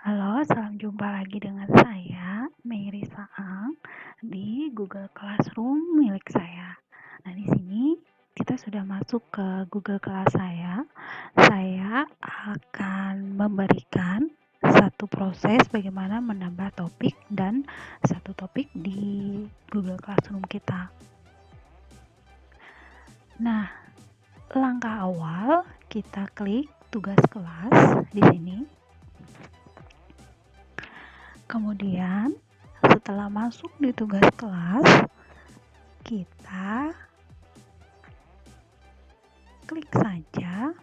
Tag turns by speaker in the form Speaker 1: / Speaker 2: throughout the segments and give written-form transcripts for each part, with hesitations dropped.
Speaker 1: Halo, salam jumpa lagi dengan saya, Mary Saang, di Google Classroom milik saya. Nah, di sini kita sudah masuk ke Google Class saya. Saya akan memberikan satu proses bagaimana menambah topik dan satu topik di Google Classroom kita. Nah, langkah awal kita klik tugas kelas di sini. Kemudian setelah masuk di tugas kelas, kita klik saja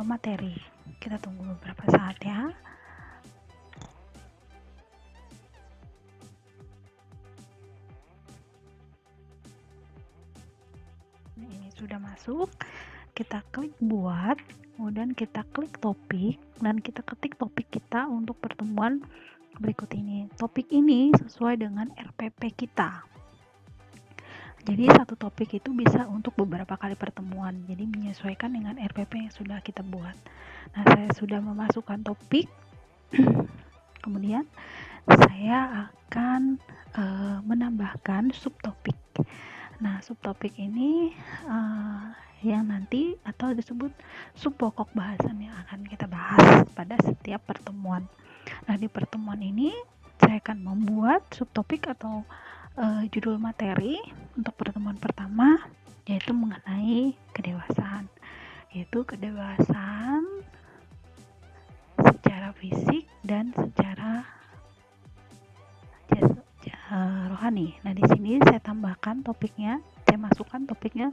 Speaker 1: materi. Kita tunggu beberapa saat ya. Nah, ini sudah masuk. Kita klik buat, kemudian kita klik topik dan kita ketik topik kita untuk pertemuan berikut ini. Topik ini sesuai dengan RPP kita. Jadi satu topik itu bisa untuk beberapa kali pertemuan. Jadi menyesuaikan dengan RPP yang sudah kita buat. Nah, saya sudah memasukkan topik. Kemudian saya akan menambahkan subtopik. Nah, subtopik ini yang nanti atau disebut subpokok bahasan yang akan kita bahas pada setiap pertemuan. Nah, di pertemuan ini saya akan membuat subtopik atau judul materi untuk pertemuan pertama, yaitu mengenai kedewasaan, yaitu kedewasaan secara fisik dan secara rohani. Nah, di sini saya tambahkan topiknya, saya masukkan topiknya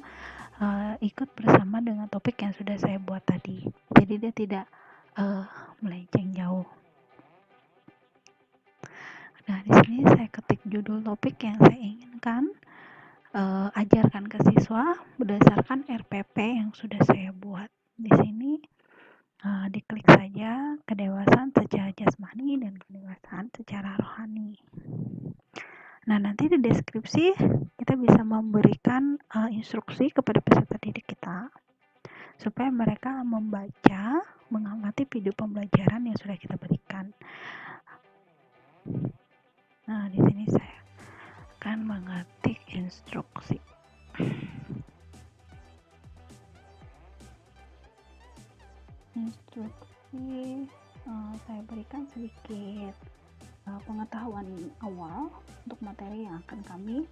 Speaker 1: ikut bersama dengan topik yang sudah saya buat tadi. Jadi dia tidak melenceng jauh. Nah, di sini saya ketik judul topik yang saya inginkan ajarkan ke siswa berdasarkan RPP yang sudah saya buat. Di sini diklik saja kedewasaan secara jasmani dan kedewasaan secara rohani. Nah, nanti di deskripsi kita bisa memberikan instruksi kepada peserta didik kita supaya mereka membaca, mengamati video pembelajaran yang sudah kita berikan. Nah, di sini saya akan mengetik instruksi. Instruksi saya berikan sedikit pengetahuan awal untuk materi yang akan kami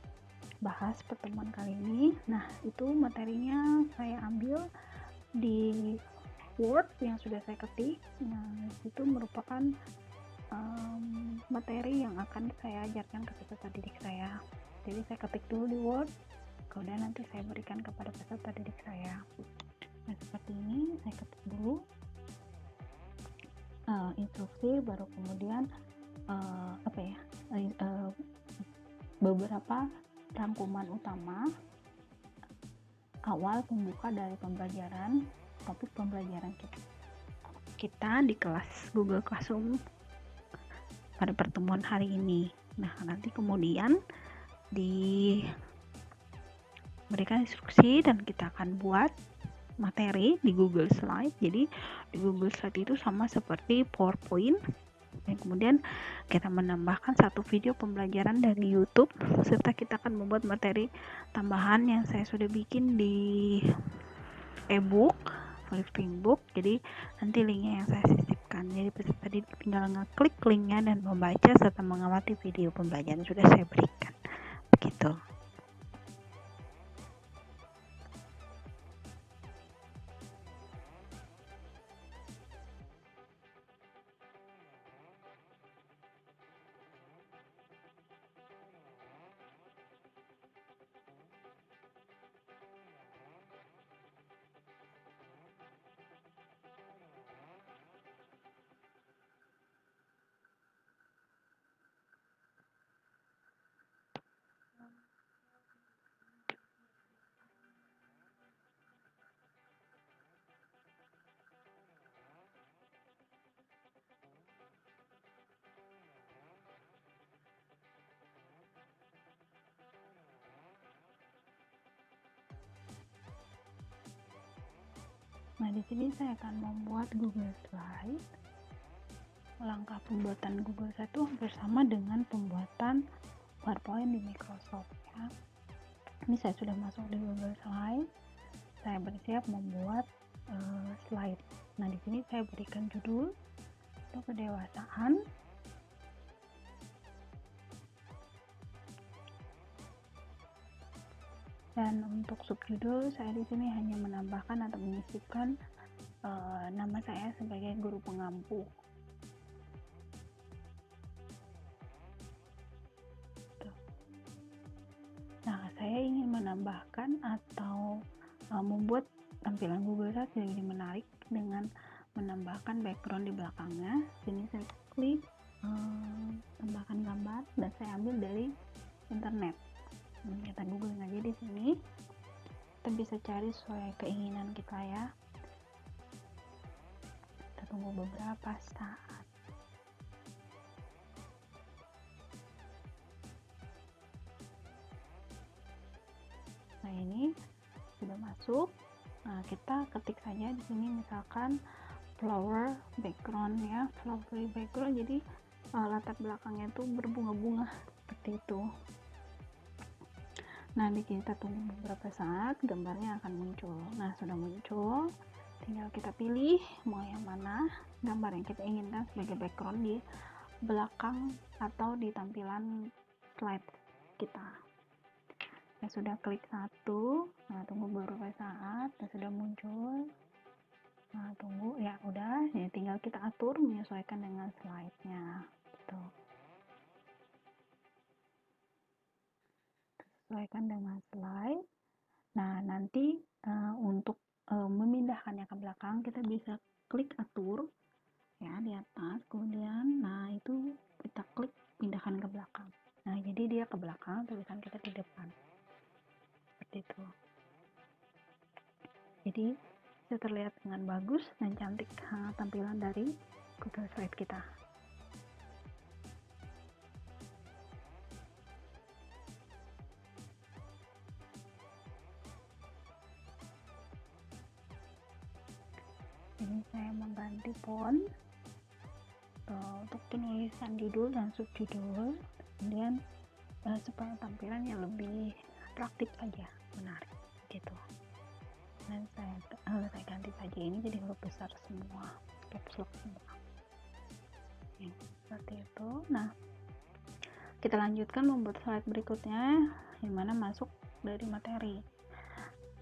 Speaker 1: bahas pertemuan kali ini. Nah, itu materinya saya ambil di Word yang sudah saya ketik. Nah, itu merupakan materi yang akan saya ajarkan ke peserta didik saya. Jadi saya ketik dulu di Word, kemudian nanti saya berikan kepada peserta didik saya. Nah, seperti ini saya ketik dulu instruksi, baru kemudian beberapa rangkuman utama awal pembuka dari pembelajaran topik pembelajaran kita di kelas Google Classroom pada pertemuan hari ini. Nah, nanti kemudian diberikan instruksi dan kita akan buat materi di Google Slide. Jadi di Google Slide itu sama seperti PowerPoint, dan kemudian kita menambahkan satu video pembelajaran dari YouTube, serta kita akan membuat materi tambahan yang saya sudah bikin di ebook, lifting book. Jadi nanti linknya yang saya sisipkan. Jadi peserta didik tinggal ngeklik linknya dan membaca serta mengamati video pembelajaran sudah saya berikan. Begitu. Nah, di sini saya akan membuat Google Slide. langkah pembuatan Google Slide itu hampir sama dengan pembuatan PowerPoint di Microsoft ya. Ini saya sudah masuk di Google Slide, saya bersiap membuat slide. Nah, di sini saya berikan judul untuk kedewasaan. Dan untuk subjudul saya di sini hanya menambahkan atau menyisipkan nama saya sebagai guru pengampu. Nah, saya ingin menambahkan atau membuat tampilan Google Slide jadi menarik dengan menambahkan background di belakangnya. Sini saya klik tambahkan gambar dan saya ambil dari internet. Kita googling aja di sini. Kita bisa cari sesuai keinginan kita ya. Kita tunggu beberapa saat. Nah, ini sudah masuk. Nah, kita ketik saja di sini misalkan flower background ya, flowery background, jadi latar belakangnya itu berbunga-bunga seperti itu. Nah, kita tunggu beberapa saat, gambarnya akan muncul. Nah, sudah muncul, tinggal kita pilih mau yang mana gambar yang kita inginkan sebagai background di belakang atau di tampilan slide kita. Saya sudah klik satu, nah tunggu beberapa saat, dan sudah muncul. Nah, tunggu ya, udah ya, tinggal kita atur menyesuaikan dengan slide-nya gitu. Sesuaikan dengan slide. Nah, nanti untuk memindahkannya ke belakang kita bisa klik atur ya di atas, kemudian nah itu kita klik pindahkan ke belakang. Nah, jadi dia ke belakang, tulisan kita di depan seperti itu. Jadi bisa terlihat dengan bagus dan cantik tampilan dari Google Slide kita. Ini saya mengganti font untuk penulisan judul dan subjudul, kemudian supaya tampilannya lebih atraktif saja, menarik gitu. Dan saya ganti saja ini jadi huruf besar semua, caps lock semua ya, seperti itu. Nah, kita lanjutkan membuat slide berikutnya yang mana masuk dari materi.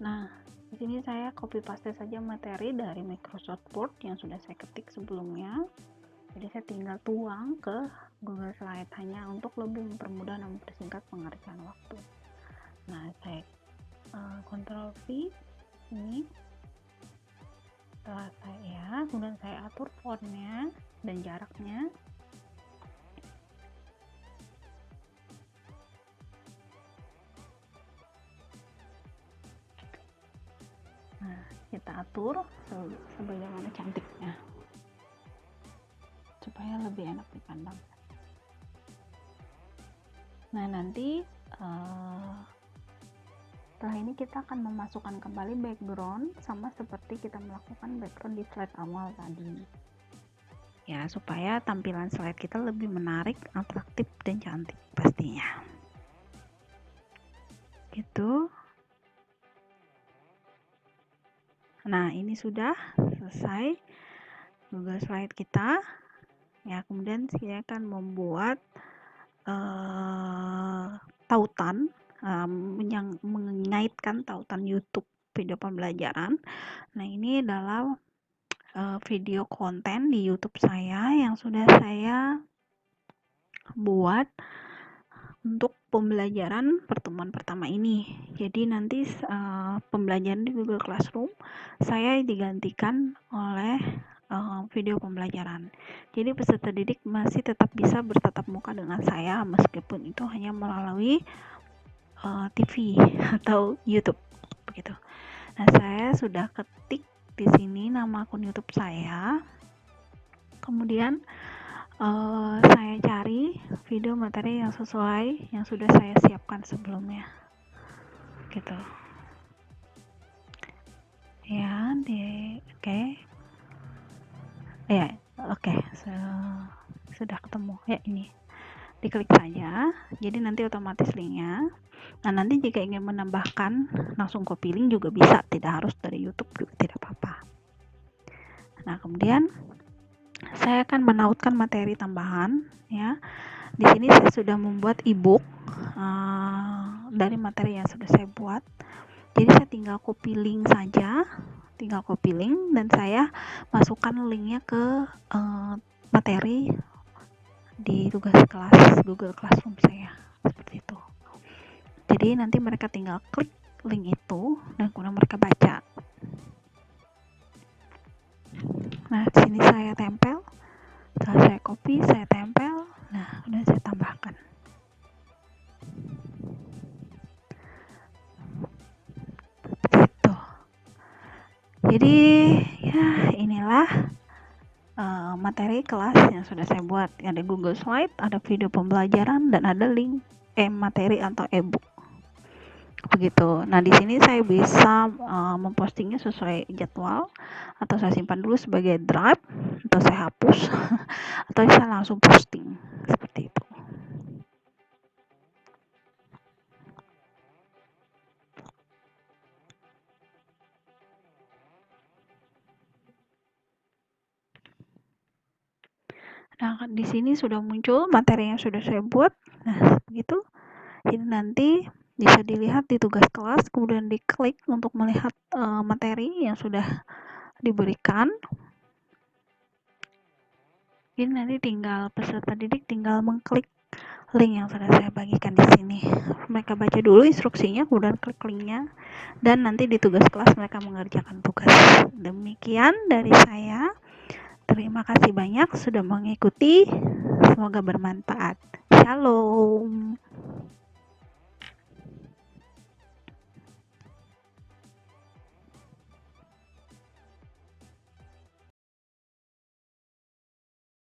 Speaker 1: Nah, di sini saya copy paste saja materi dari Microsoft Word yang sudah saya ketik sebelumnya. Jadi saya tinggal tuang ke Google Slide hanya untuk lebih mempermudah dan mempersingkat pengerjaan waktu. Nah, saya Ctrl V ini. Setelah saya, kemudian saya atur fontnya dan jaraknya. Nah, kita atur sebagaimana cantiknya supaya lebih enak dipandang. Nah, nanti setelah ini kita akan memasukkan kembali background sama seperti kita melakukan background di slide awal tadi ya, supaya tampilan slide kita lebih menarik, atraktif, dan cantik pastinya gitu. Nah, ini sudah selesai Google Slide kita ya. Kemudian saya akan membuat tautan yang mengaitkan tautan YouTube video pembelajaran. Nah, ini adalah video konten di YouTube saya yang sudah saya buat untuk pembelajaran pertemuan pertama ini. Jadi nanti pembelajaran di Google Classroom saya digantikan oleh video pembelajaran. Jadi peserta didik masih tetap bisa bertatap muka dengan saya meskipun itu hanya melalui TV atau YouTube begitu. Nah, saya sudah ketik di sini nama akun YouTube saya. Kemudian saya cari video materi yang sesuai yang sudah saya siapkan sebelumnya gitu ya. Oke. Ya, Oke, sudah ketemu ya, ini diklik saja, jadi nanti otomatis linknya. Nah, nanti jika ingin menambahkan langsung copy link juga bisa, tidak harus dari YouTube juga tidak apa-apa. Nah, kemudian saya akan menautkan materi tambahan ya. Di sini saya sudah membuat ebook dari materi yang sudah saya buat. Jadi saya tinggal copy link saja, dan saya masukkan linknya ke materi di tugas kelas Google Classroom saya, seperti itu. Jadi nanti mereka tinggal klik link itu dan kemudian mereka baca. Nah, di sini saya tempel, setelah saya copy, saya tempel, nah kemudian saya tambahkan. Gitu. Jadi ya inilah materi kelas yang sudah saya buat. Ada Google Slide, ada video pembelajaran, dan ada link materi atau ebook. Begitu. Nah, di sini saya bisa mempostingnya sesuai jadwal, atau saya simpan dulu sebagai drive, atau saya hapus, atau saya langsung posting seperti itu. Nah, di sini sudah muncul materi yang sudah saya buat. Nah, begitu. Jadi nanti bisa dilihat di tugas kelas, kemudian diklik untuk melihat materi yang sudah diberikan. Ini nanti tinggal peserta didik tinggal mengklik link yang sudah saya bagikan di sini. Mereka baca dulu instruksinya, kemudian klik linknya, dan nanti di tugas kelas mereka mengerjakan tugas. Demikian dari saya. Terima kasih banyak sudah mengikuti. Semoga bermanfaat. Shalom.